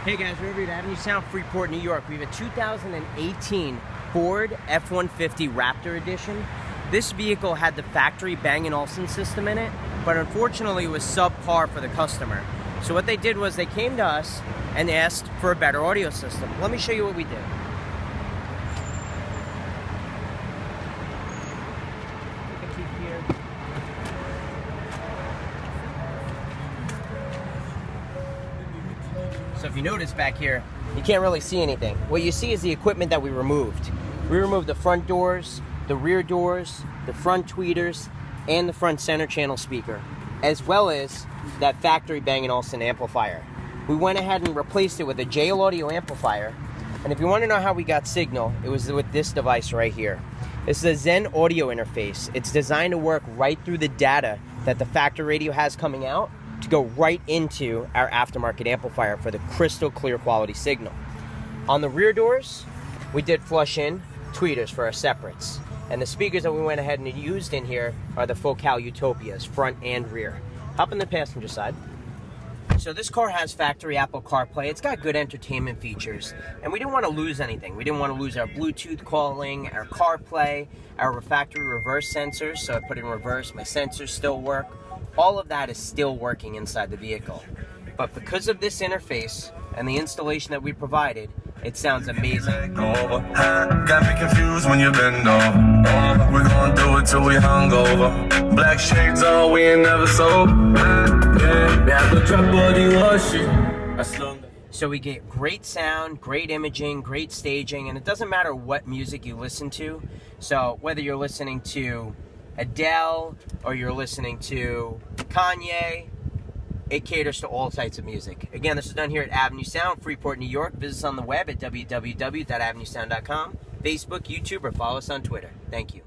Hey guys, we're over at Avenue Sound, Freeport, New York. We have a 2018 Ford F150 Raptor edition. This vehicle had the factory Bang Olufsen system in it, but unfortunately it was subpar for the customer. So what they did was they came to us and asked for a better audio system. Let me show you what we did. So if you notice back here, you can't really see anything. What you see is the equipment that we removed. We removed the front doors, the rear doors, the front tweeters, and the front center channel speaker, as well as that factory Bang Olufsen amplifier. We went ahead and replaced it with a JL Audio amplifier. And if you want to know how we got signal, it was with this device right here. This is a Zen audio interface. It's designed to work right through the data that the factory radio has coming out to go right into our aftermarket amplifier for the crystal clear quality signal. On the rear doors, we did flush in tweeters for our separates. And the speakers that we went ahead and used in here are the Focal Utopias, front and rear. Hop in the passenger side. So this car has factory Apple CarPlay. It's got good entertainment features, and we didn't want to lose anything. We didn't want to lose our Bluetooth calling, our CarPlay, our factory reverse sensors. So I put in reverse, my sensors still work. All of that is still working inside the vehicle. But because of this interface and the installation that we provided, it sounds amazing. Got me confused when you bend over. We're gonna do it till we hungover. Black shades on, we ain't never sober. So we get great sound, great imaging, great staging, and it doesn't matter what music you listen to. So whether you're listening to Adele or you're listening to Kanye, it caters to all types of music. Again, this is done here at Avenue Sound, Freeport, New York. Visit us on the web at www.avenuesound.com, Facebook, YouTube, or follow us on Twitter. Thank you.